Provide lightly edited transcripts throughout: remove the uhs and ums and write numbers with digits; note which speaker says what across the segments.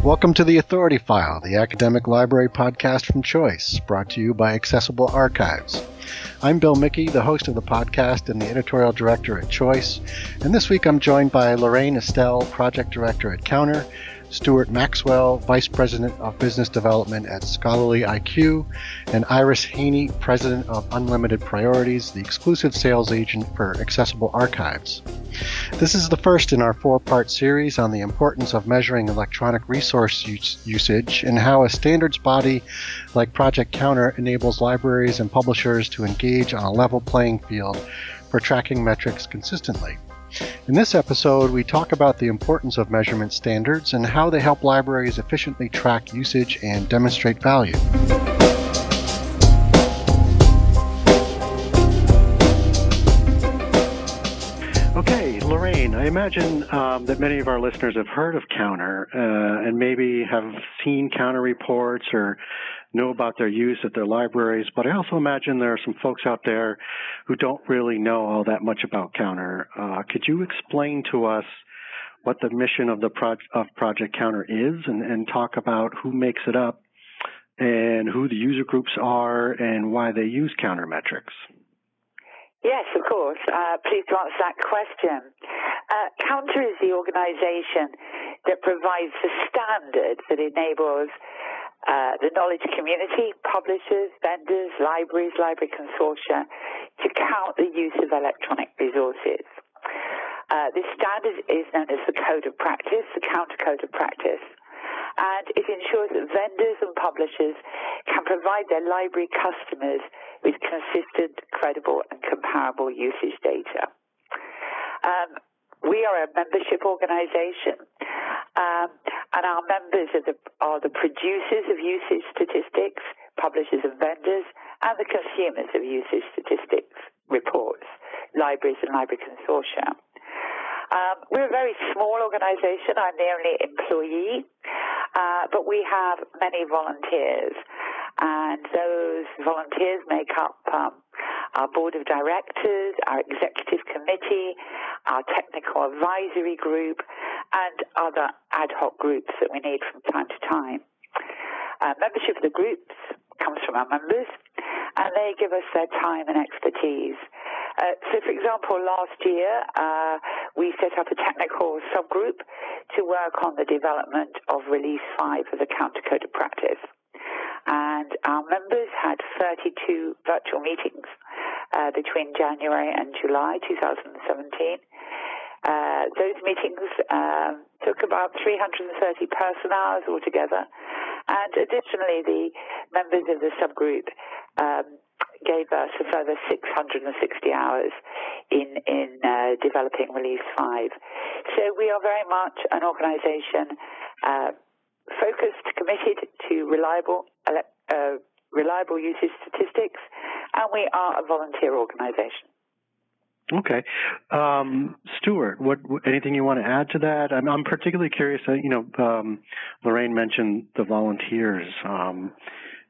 Speaker 1: Welcome to The Authority File, the academic library podcast from Choice, brought to you by Accessible Archives. I'm Bill Mickey, the host of the podcast and the editorial director at Choice, and this week I'm joined by Lorraine Estelle, project director at COUNTER, Stuart Maxwell, vice president of business development at Scholarly IQ, and Iris Hanney, president of Unlimited Priorities, the exclusive sales agent for Accessible Archives. This is the first in our four-part series on the importance of measuring electronic resource usage and how a standards body like Project COUNTER enables libraries and publishers to engage on a level playing field for tracking metrics consistently. In this episode, we talk about the importance of measurement standards and how they help libraries efficiently track usage and demonstrate value. Okay, Lorraine, I imagine that many of our listeners have heard of COUNTER and maybe have seen COUNTER reports or know about their use at their libraries, but I also imagine there are some folks out there who don't really know all that much about COUNTER. Could you explain to us what the mission of Project COUNTER is and talk about who makes it up and who the user groups are and why they use COUNTER metrics?
Speaker 2: Yes, of course. Pleased to answer that question. COUNTER is the organization that provides the standard that enables the knowledge community, publishers, vendors, libraries, library consortia to count the use of electronic resources. This standard is known as the Code of Practice, the COUNTER Code of Practice, and it ensures that vendors and publishers can provide their library customers with consistent, credible, and comparable usage data. We are a membership organization, and our members are the producers of usage statistics, publishers and vendors, and the consumers of usage statistics reports, libraries and library consortia. We're a very small organization. I'm the only employee, but we have many volunteers, and those volunteers make up our board of directors, our executive committee, our technical advisory group, and other ad hoc groups that we need from time to time. Membership of the groups comes from our members, and they give us their time and expertise. So, for example, last year, we set up a technical subgroup to work on the development of Release 5 of the COUNTER Code of Practice. And our members had 32 virtual meetings between January and July 2017. Those meetings took about 330 person hours altogether. And additionally, the members of the subgroup gave us a further 660 hours in developing Release 5. So we are very much an organization focused, committed to reliable usage statistics, and we are a volunteer organization.
Speaker 1: Okay. Stuart, what anything you want to add to that? I'm particularly curious, Lorraine mentioned the volunteers.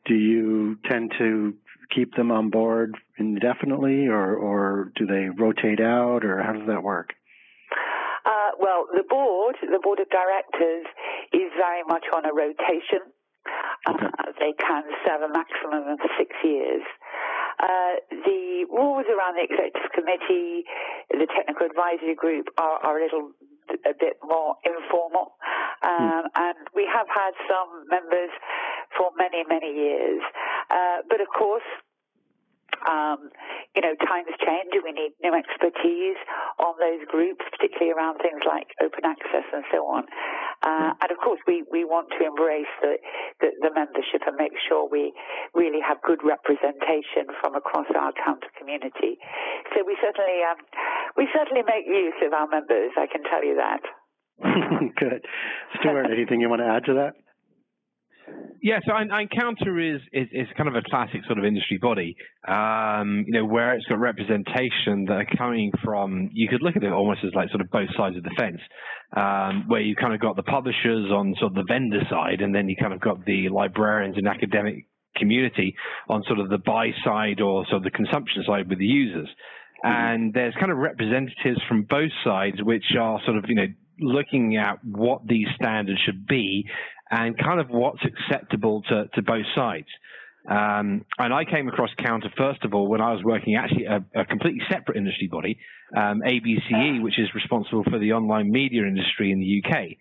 Speaker 1: Do you tend to keep them on board indefinitely, or do they rotate out, or how does that work?
Speaker 2: Well, the board of directors is very much on a rotation. Okay. They can serve a maximum of 6 years. The rules around the executive committee, the technical advisory group are a bit more informal. And we have had some members for many, many years. But of course, times change and we need new expertise on those groups, particularly around things like open access and so on. And of course, we want to embrace the membership and make sure we really have good representation from across our COUNTER community. So we certainly make use of our members, I can tell you that.
Speaker 1: Good. Stuart, anything you want to add to that?
Speaker 3: Yeah, so COUNTER is kind of a classic sort of industry body, where it's got representation that are coming from, you could look at it almost as like sort of both sides of the fence, where you kind of got the publishers on sort of the vendor side, and then you kind of got the librarians and academic community on sort of the buy side or sort of the consumption side with the users. And there's kind of representatives from both sides, which are sort of, looking at what these standards should be and kind of what's acceptable to both sides. And I came across Counter, first of all, when I was working actually a completely separate industry body, ABCE, which is responsible for the online media industry in the UK.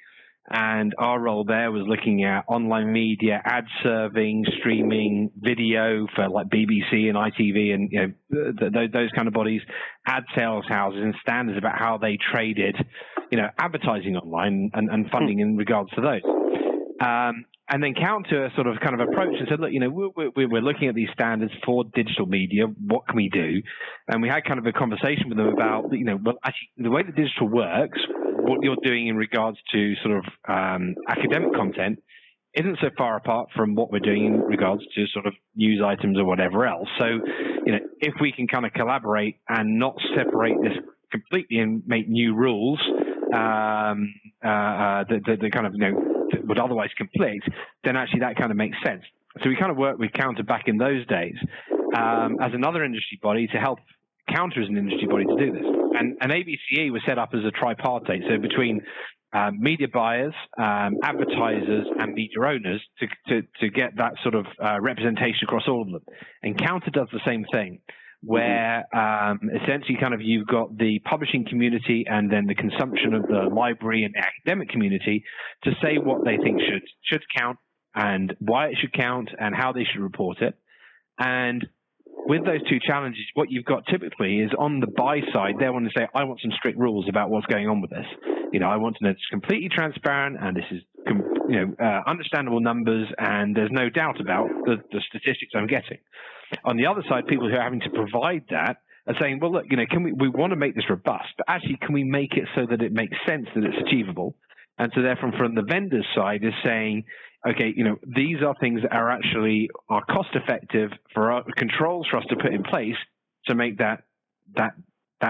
Speaker 3: And our role there was looking at online media, ad serving, streaming, video for like BBC and ITV and those kind of bodies, ad sales houses and standards about how they traded, advertising online and funding in regards to those. And then Counter sort of kind of approached and said, look, we're looking at these standards for digital media. What can we do? And we had kind of a conversation with them about, well, actually, the way that digital works, what you're doing in regards to sort of academic content isn't so far apart from what we're doing in regards to sort of news items or whatever else. So, if we can kind of collaborate and not separate this completely and make new rules that kind of, that would otherwise conflict, then actually that kind of makes sense. So we kind of worked with Counter back in those days as another industry body to help Counter as an industry body to do this. And ABCE was set up as a tripartite, so between media buyers, advertisers, and media owners to get that sort of representation across all of them. And Counter does the same thing, where essentially kind of you've got the publishing community and then the consumption of the library and academic community to say what they think should count and why it should count and how they should report it. And with those two challenges, what you've got typically is on the buy side, they want to say, I want some strict rules about what's going on with this. I want to know it's completely transparent and this is, understandable numbers and there's no doubt about the statistics I'm getting. On the other side, people who are having to provide that are saying, well, look, we want to make this robust, but actually, can we make it so that it makes sense, that it's achievable? And so therefore, from the vendor's side is saying, okay, these are things that are cost effective for our controls for us to put in place to make that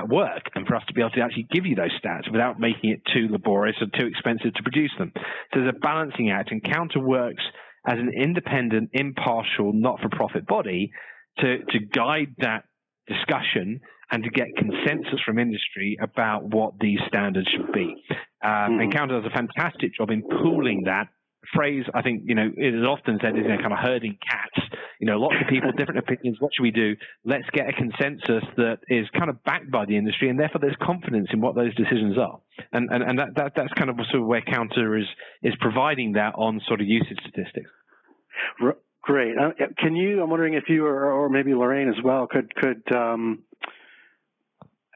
Speaker 3: work and for us to be able to actually give you those stats without making it too laborious or too expensive to produce them. So there's a balancing act, and Counter works as an independent, impartial, not-for-profit body to guide that discussion and to get consensus from industry about what these standards should be. And Counter does a fantastic job in pooling that. Phrase, I think, it is often said is kind of herding cats. Lots of people, different opinions. What should we do? Let's get a consensus that is kind of backed by the industry, and therefore there's confidence in what those decisions are. And that's kind of sort of where Counter is providing that on sort of usage statistics.
Speaker 1: Great. Can you? I'm wondering if you or maybe Lorraine as well could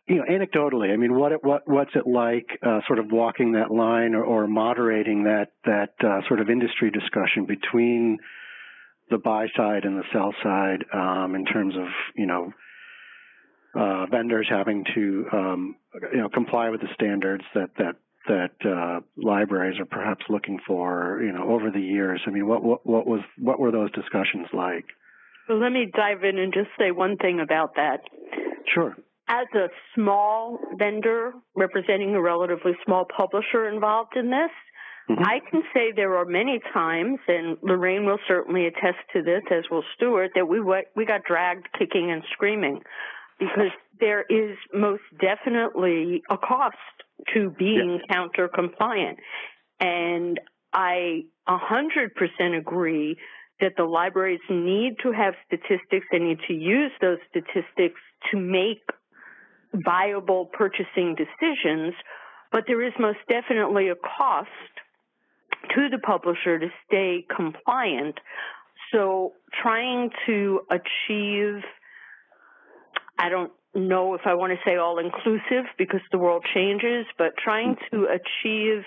Speaker 1: anecdotally, I mean, what's it like sort of walking that line or moderating that sort of industry discussion between the buy side and the sell side in terms of, vendors having to, comply with the standards that libraries are perhaps looking for, over the years? I mean, what were those discussions like?
Speaker 4: Well, let me dive in and just say one thing about that.
Speaker 1: Sure.
Speaker 4: As a small vendor representing a relatively small publisher involved in this, I can say there are many times, and Lorraine will certainly attest to this, as will Stuart, that we got dragged kicking and screaming because there is most definitely a cost to being Counter compliant. And I 100% agree that the libraries need to have statistics. They need to use those statistics to make viable purchasing decisions, but there is most definitely a cost to the publisher to stay compliant. So trying to achieve, I don't know if I want to say all-inclusive because the world changes, but trying to achieve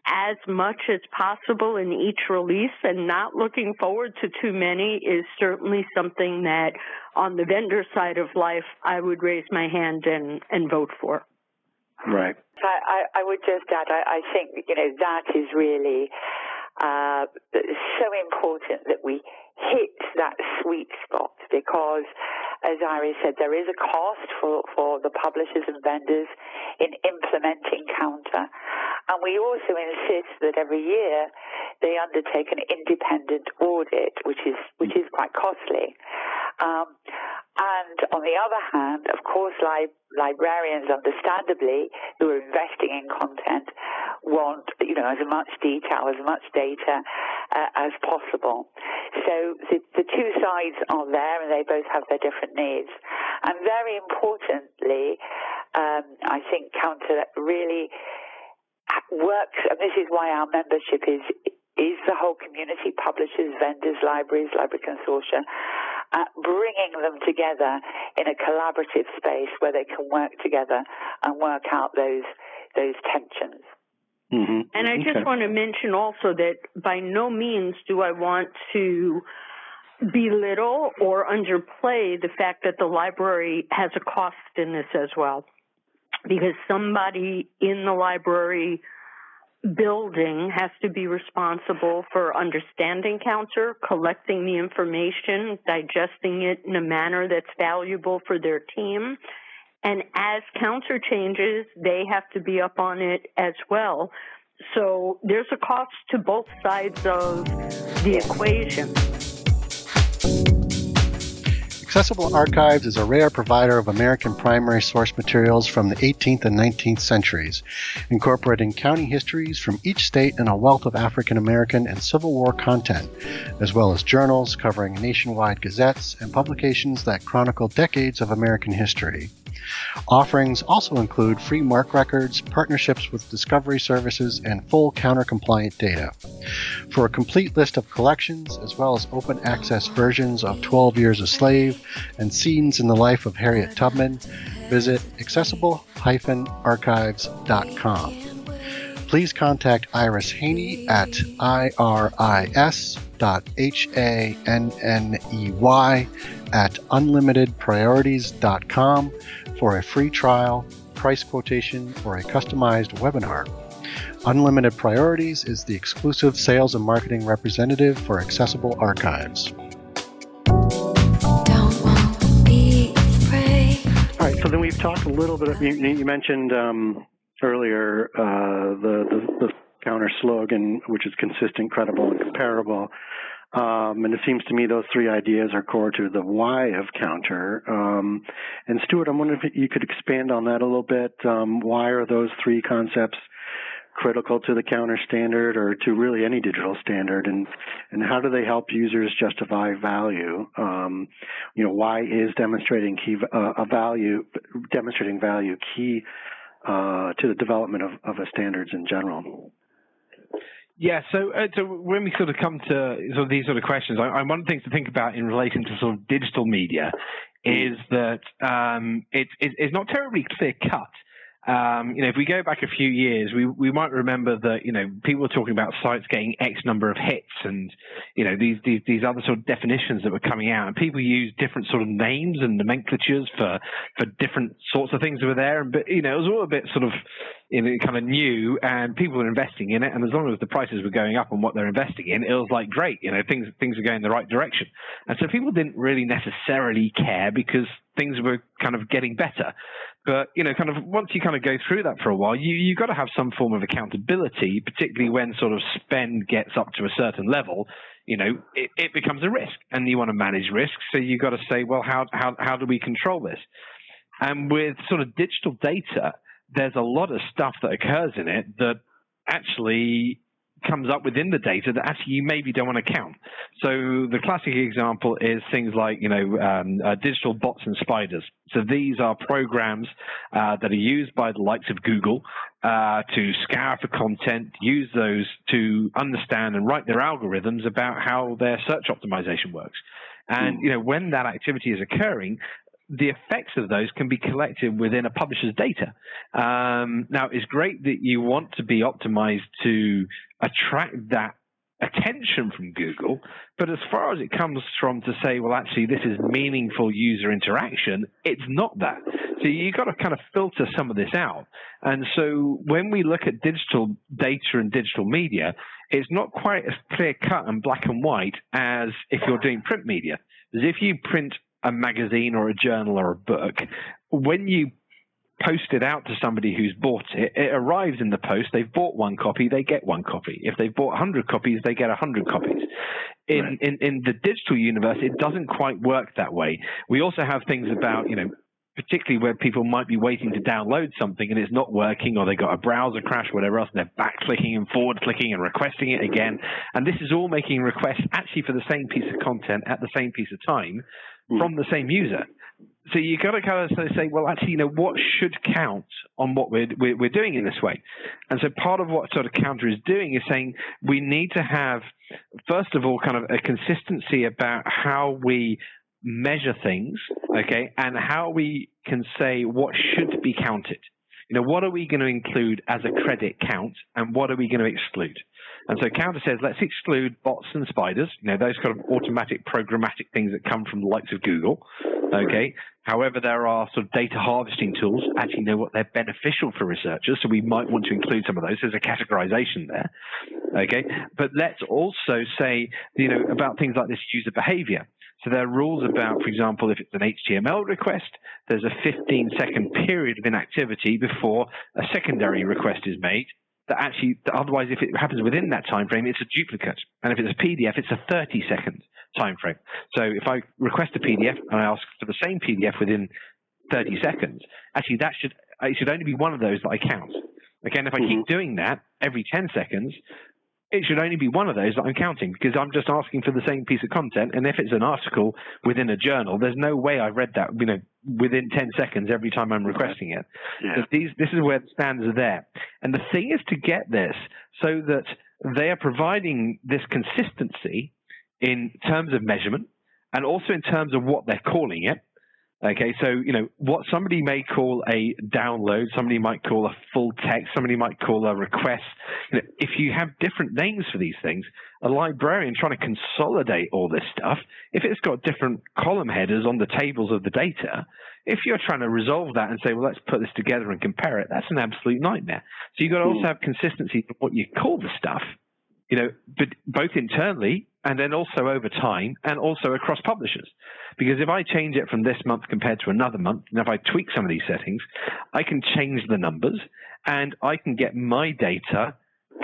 Speaker 4: as much as possible in each release and not looking forward to too many is certainly something that on the vendor side of life I would raise my hand and vote for.
Speaker 1: Right.
Speaker 2: I would just add, I think, that is really so important that we hit that sweet spot because, as Iris said, there is a cost for the publishers and vendors in implementing Counter. And we also insist that every year they undertake an independent audit, which is quite costly. And on the other hand, of course, librarians, understandably, who are investing in content, want as much detail, as much data as possible. So the two sides are there, and they both have their different needs. And very importantly, I think Counter really works, and this is why our membership is the whole community, publishers, vendors, libraries, library consortia, bringing them together in a collaborative space where they can work together and work out those tensions.
Speaker 1: Mm-hmm.
Speaker 4: And I just want to mention also that by no means do I want to belittle or underplay the fact that the library has a cost in this as well, because somebody in the library building has to be responsible for understanding Counter, collecting the information, digesting it in a manner that's valuable for their team. And as Counter changes, they have to be up on it as well. So there's a cost to both sides of the equation.
Speaker 1: Accessible Archives is a rare provider of American primary source materials from the 18th and 19th centuries, incorporating county histories from each state and a wealth of African American and Civil War content, as well as journals covering nationwide gazettes and publications that chronicle decades of American history. Offerings also include free MARC records, partnerships with Discovery Services, and full Counter-compliant data. For a complete list of collections, as well as open access versions of 12 Years a Slave and Scenes in the Life of Harriet Tubman, visit accessible-archives.com. Please contact Iris Hanney at iris.hanney@unlimitedpriorities.com for a free trial, price quotation, or a customized webinar. Unlimited Priorities is the exclusive sales and marketing representative for Accessible Archives. All right, so then we've talked a little bit, you mentioned earlier the Counter slogan, which is consistent, credible, and comparable. And it seems to me those three ideas are core to the why of Counter. And Stuart, I'm wondering if you could expand on that a little bit. Why are those three concepts critical to the Counter standard or to really any digital standard? And how do they help users justify value? Why is demonstrating value key to the development of a standards in general?
Speaker 3: Yeah, so when we sort of come to sort of these sort of questions, one of the things to think about in relation to sort of digital media is that it's not terribly clear cut. If we go back a few years, we might remember that, people were talking about sites getting X number of hits and, these other sort of definitions that were coming out, and people used different sort of names and nomenclatures for different sorts of things that were there. But, it was all a bit sort of, kind of new, and people were investing in it. And as long as the prices were going up on what they're investing in, it was like, great, things are going in the right direction. And so people didn't really necessarily care because things were kind of getting better. But, kind of once you kind of go through that for a while, you've got to have some form of accountability, particularly when sort of spend gets up to a certain level. It becomes a risk, and you want to manage risks. So you've got to say, well, how do we control this? And with sort of digital data, there's a lot of stuff that occurs in it that actually comes up within the data that actually you maybe don't want to count. So the classic example is things like, digital bots and spiders. So these are programs that are used by the likes of Google to scour for content, use those to understand and write their algorithms about how their search optimization works. And, when that activity is occurring, the effects of those can be collected within a publisher's data. Now, it's great that you want to be optimized to attract that attention from Google, but as far as it comes from to say, well, actually, this is meaningful user interaction, it's not that. So you've got to kind of filter some of this out. And so when we look at digital data and digital media, it's not quite as clear cut and black and white as if you're doing print media. Because if you print a magazine or a journal or a book, when you post it out to somebody who's bought it, it arrives in the post. They've bought one copy, they get one copy. If they've bought 100 copies, they get 100 copies. In the digital universe, it doesn't quite work that way. We also have things about, particularly where people might be waiting to download something and it's not working, or they got a browser crash or whatever else, and they're back-clicking and forward-clicking and requesting it again. And this is all making requests actually for the same piece of content at the same piece of time from the same user. So you got to kind of say, well, actually, what should count on what we're doing in this way? And so part of what sort of Counter is doing is saying we need to have, first of all, kind of a consistency about how we measure things, okay, and how we can say what should be counted. What are we going to include as a credit count, and what are we going to exclude? And so Counter says, let's exclude bots and spiders, those kind of automatic programmatic things that come from the likes of Google, okay? However, there are sort of data harvesting tools, actually know what they're beneficial for researchers, so we might want to include some of those. There's a categorization there, okay? But let's also say, about things like this user behavior. So there are rules about, for example, if it's an HTML request, there's a 15-second period of inactivity before a secondary request is made. Otherwise, if it happens within that time frame, it's a duplicate. And if it's a PDF, it's a 30-second time frame. So if I request a PDF and I ask for the same PDF within 30 seconds, actually it should only be one of those that I count. Again, if I keep doing that every 10 seconds, it should only be one of those that I'm counting, because I'm just asking for the same piece of content. And if it's an article within a journal, there's no way I've read that, within 10 seconds every time I'm requesting it. Yeah. So this is where the standards are there. And the thing is to get this so that they are providing this consistency in terms of measurement and also in terms of what they're calling it. Okay, so, what somebody may call a download, somebody might call a full text, somebody might call a request. If you have different names for these things, a librarian trying to consolidate all this stuff, if it's got different column headers on the tables of the data, if you're trying to resolve that and say, well, let's put this together and compare it, that's an absolute nightmare. So you've got to also have consistency in what you call the stuff, but both internally and then also over time and also across publishers. Because if I change it from this month compared to another month, and if I tweak some of these settings, I can change the numbers and I can get my data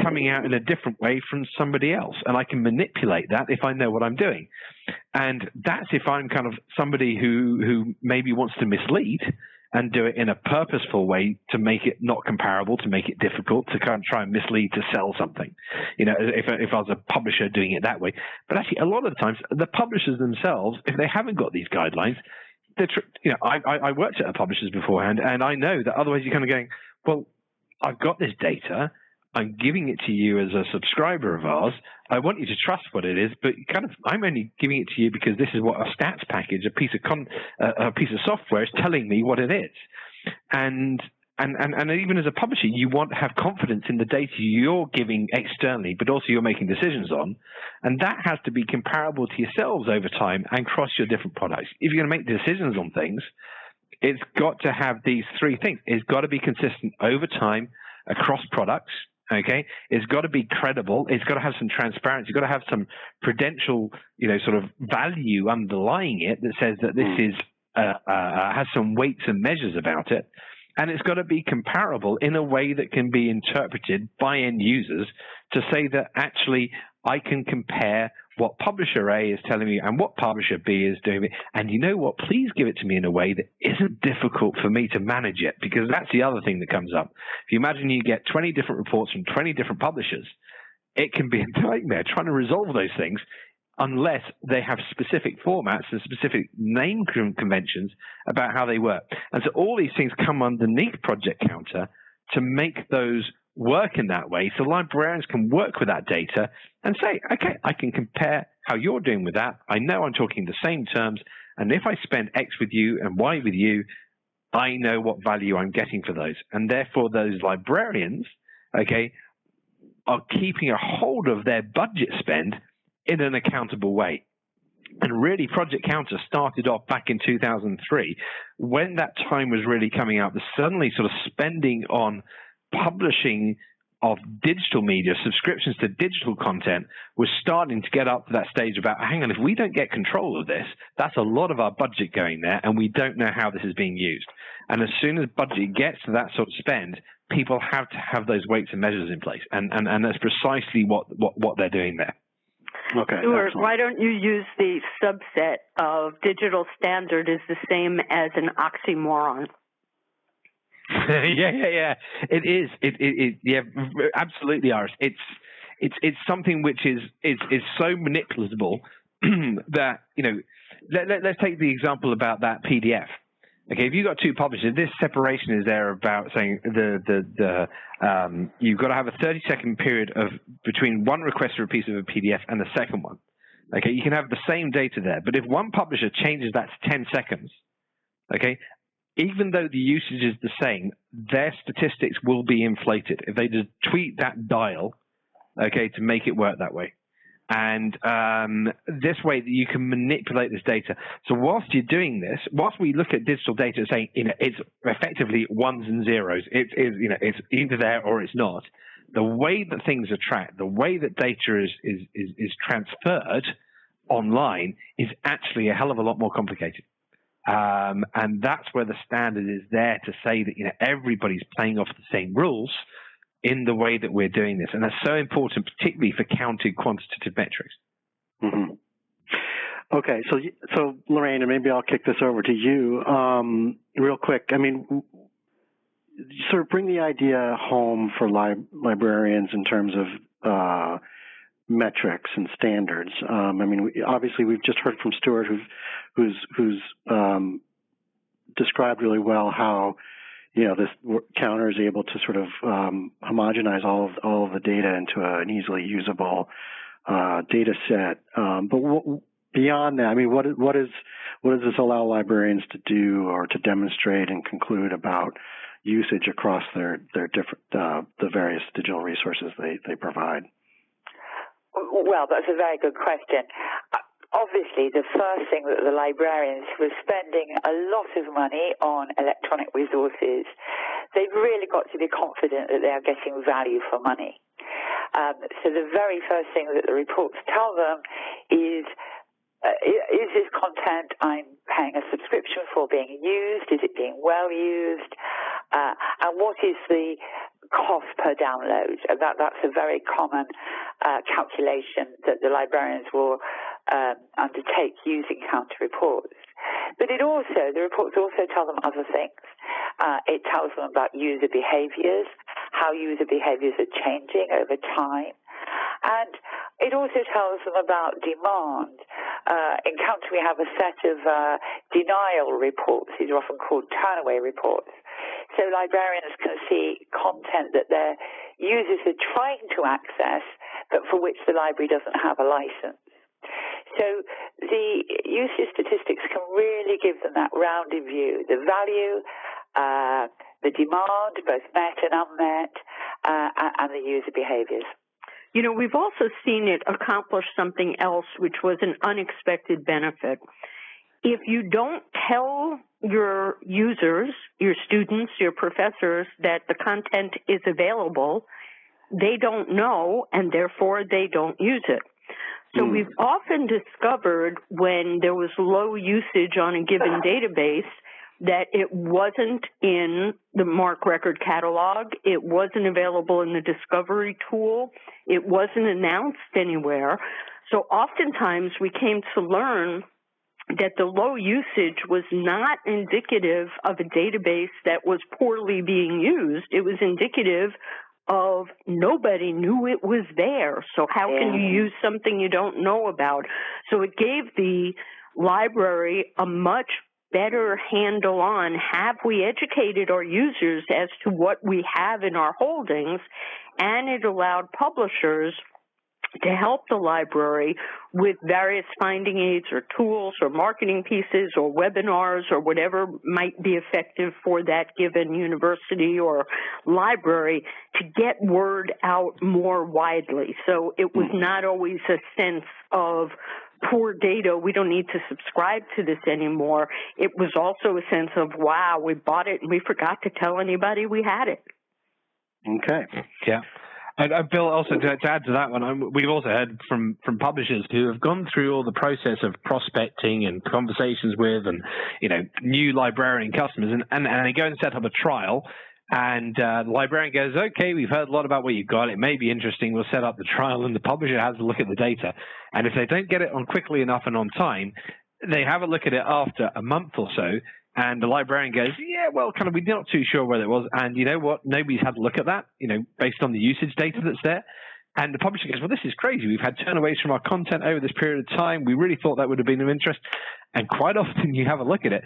Speaker 3: coming out in a different way from somebody else. And I can manipulate that if I know what I'm doing. And that's if I'm kind of somebody who maybe wants to mislead and do it in a purposeful way to make it not comparable, to make it difficult, to kind of try and mislead to sell something. If I was a publisher doing it that way. But actually, a lot of the times, the publishers themselves, if they haven't got these guidelines, I worked at a publisher's beforehand, and I know that otherwise you're kind of going, well, I've got this data, I'm giving it to you as a subscriber of ours. I want you to trust what it is, but I'm only giving it to you because this is what a stats package, a piece of software is telling me what it is. And even as a publisher, you want to have confidence in the data you're giving externally, but also you're making decisions on. And that has to be comparable to yourselves over time and across your different products. If you're going to make decisions on things, it's got to have these three things. It's got to be consistent over time across products. Okay, it's got to be credible. It's got to have some transparency. It's got to have some prudential, sort of value underlying it that says that this is has some weights and measures about it, and it's got to be comparable in a way that can be interpreted by end users to say that actually I can compare what publisher A is telling me and what publisher B is doing. And you know what? Please give it to me in a way that isn't difficult for me to manage it, because that's the other thing that comes up. If you imagine you get 20 different reports from 20 different publishers, it can be a nightmare trying to resolve those things unless they have specific formats and specific name conventions about how they work. And so all these things come underneath Project Counter to make those work in that way, so librarians can work with that data and say, okay, I can compare how you're doing with that. I know I'm talking the same terms, and if I spend X with you and Y with you, I know what value I'm getting for those. And therefore, those librarians, okay, are keeping a hold of their budget spend in an accountable way. And really, Project Counter started off back in 2003, when that time was really coming out, the suddenly sort of spending on publishing of digital media, subscriptions to digital content, was starting to get up to that stage about, hang on, if we don't get control of this, that's a lot of our budget going there, and we don't know how this is being used. And as soon as budget gets to that sort of spend, people have to have those weights and measures in place. And that's precisely what they're doing there.
Speaker 1: Okay.
Speaker 4: Stuart,
Speaker 1: Excellent.
Speaker 4: why don't you use the subset of digital standard is the same as an oxymoron?
Speaker 3: Yeah. It is. Yeah, absolutely, Iris. It's something which is so manipulatable that, let's take the example about that PDF. Okay, if you've got two publishers, this separation is there about saying you've got to have a 30-second period between one request for a piece of a PDF and the second one. Okay, you can have the same data there, but if one publisher changes that to 10 seconds, okay, even though the usage is the same, their statistics will be inflated if they just tweak that dial, okay, to make it work that way. And this way you can manipulate this data. So whilst you're doing this, whilst we look at digital data saying, it's effectively ones and zeros, it's either there or it's not, the way that things are tracked, the way that data is transferred online is actually a hell of a lot more complicated. And that's where the standard is there to say that, everybody's playing off the same rules in the way that we're doing this. And that's so important, particularly for counted quantitative metrics.
Speaker 1: Mm-hmm. Okay, so Lorraine, and maybe I'll kick this over to you real quick. I mean, sort of bring the idea home for librarians in terms of metrics and standards. I mean, obviously, we've just heard from Stuart, who's described really well how this counter is able to sort of homogenize all of the data into an easily usable data set. But beyond that, I mean, what does this allow librarians to do or to demonstrate and conclude about usage across their different the various digital resources they provide?
Speaker 2: Well, that's a very good question. Obviously, the first thing that the librarians who are spending a lot of money on electronic resources, they've really got to be confident that they are getting value for money. So the very first thing that the reports tell them is this content I'm paying a subscription for being used? Is it being well used? And what is the cost per download? That's a very common calculation that the librarians will undertake using counter reports. But the reports also tell them other things. It tells them about user behaviors, how user behaviors are changing over time. And it also tells them about demand. In Counter, we have a set of denial reports. These are often called turnaway reports. So librarians can see content that their users are trying to access, but for which the library doesn't have a license. So the usage statistics can really give them that rounded view, the value, the demand, both met and unmet, and the user behaviors.
Speaker 4: We've also seen it accomplish something else, which was an unexpected benefit. If you don't tell your users, your students, your professors that the content is available, they don't know, and therefore they don't use it. So we've often discovered when there was low usage on a given database that it wasn't in the MARC record catalog, it wasn't available in the discovery tool, it wasn't announced anywhere. So oftentimes we came to learn that the low usage was not indicative of a database that was poorly being used. It was indicative of nobody knew it was there. So how can you use something you don't know about? So it gave the library a much better handle on, have we educated our users as to what we have in our holdings, and it allowed publishers to help the library with various finding aids or tools or marketing pieces or webinars or whatever might be effective for that given university or library to get word out more widely. So it was not always a sense of poor data, we don't need to subscribe to this anymore. It was also a sense of, wow, we bought it and we forgot to tell anybody we had it.
Speaker 1: Okay.
Speaker 3: Yeah. Bill, also to add to that one, we've also heard from publishers who have gone through all the process of prospecting and conversations with and, new librarian customers, and they go and set up a trial, And the librarian goes, okay, we've heard a lot about what you've got. It may be interesting. We'll set up the trial, and the publisher has a look at the data. And if they don't get it on quickly enough and on time, they have a look at it after a month or so. And the librarian goes, yeah, well, kind of, we're not too sure whether it was. And you know what? Nobody's had a look at that, based on the usage data that's there. And the publisher goes, well, this is crazy. We've had turnaways from our content over this period of time. We really thought that would have been of interest. And quite often you have a look at it,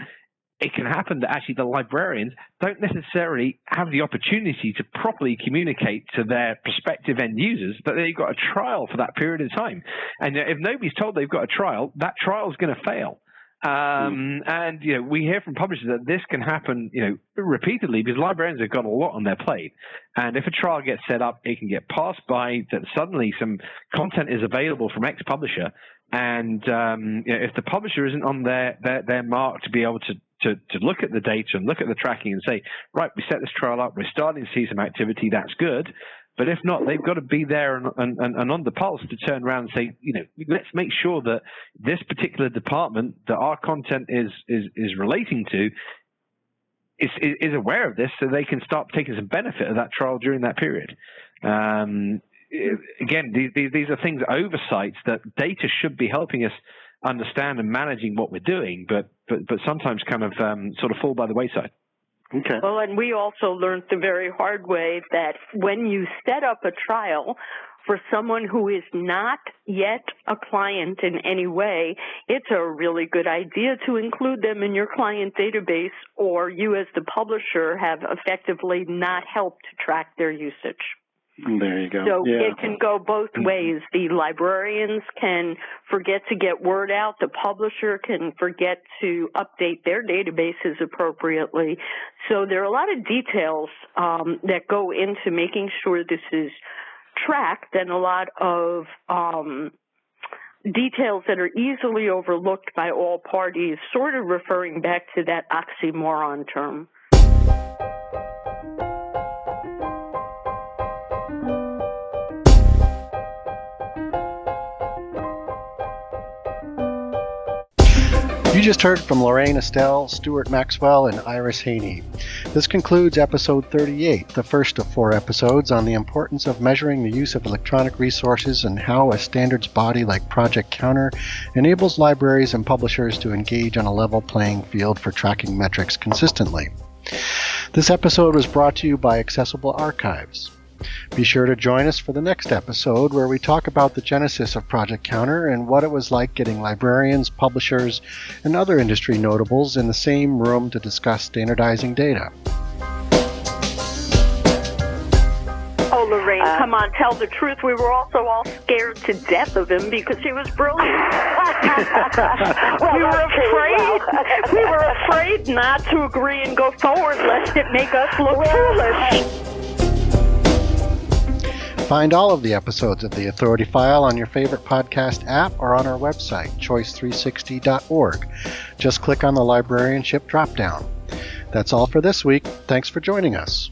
Speaker 3: it can happen that actually the librarians don't necessarily have the opportunity to properly communicate to their prospective end users that they've got a trial for that period of time. And if nobody's told they've got a trial, that trial is going to fail. And we hear from publishers that this can happen, repeatedly, because librarians have got a lot on their plate. And if a trial gets set up, it can get passed by that suddenly some content is available from X publisher, and if the publisher isn't on their mark to be able to look at the data and look at the tracking and say, right, we set this trial up, we're starting to see some activity, that's good. But if not, they've got to be there and on the pulse to turn around and say, let's make sure that this particular department that our content is relating to is aware of this, so they can start taking some benefit of that trial during that period. Again, these are things, oversights that data should be helping us understand and managing what we're doing, but sometimes kind of sort of fall by the wayside.
Speaker 1: Okay.
Speaker 4: Well, and we also learned the very hard way that when you set up a trial for someone who is not yet a client in any way, it's a really good idea to include them in your client database, or you as the publisher have effectively not helped track their usage.
Speaker 1: There you go.
Speaker 4: So it can go both ways. The librarians can forget to get word out. The publisher can forget to update their databases appropriately. So there are a lot of details that go into making sure this is tracked, and a lot of details that are easily overlooked by all parties, sort of referring back to that oxymoron term.
Speaker 1: You just heard from Lorraine Estelle, Stuart Maxwell, and Iris Hanney. This concludes episode 38, the first of 4 episodes on the importance of measuring the use of electronic resources and how a standards body like Project Counter enables libraries and publishers to engage on a level playing field for tracking metrics consistently. This episode was brought to you by Accessible Archives. Be sure to join us for the next episode, where we talk about the genesis of Project Counter and what it was like getting librarians, publishers, and other industry notables in the same room to discuss standardizing data.
Speaker 4: Oh, Lorraine, come on, tell the truth. We were also all scared to death of him because he was brilliant. We were afraid not to agree and go forward lest it make us look foolish.
Speaker 1: Find all of the episodes of The Authority File on your favorite podcast app or on our website, choice360.org. Just click on the librarianship drop-down. That's all for this week. Thanks for joining us.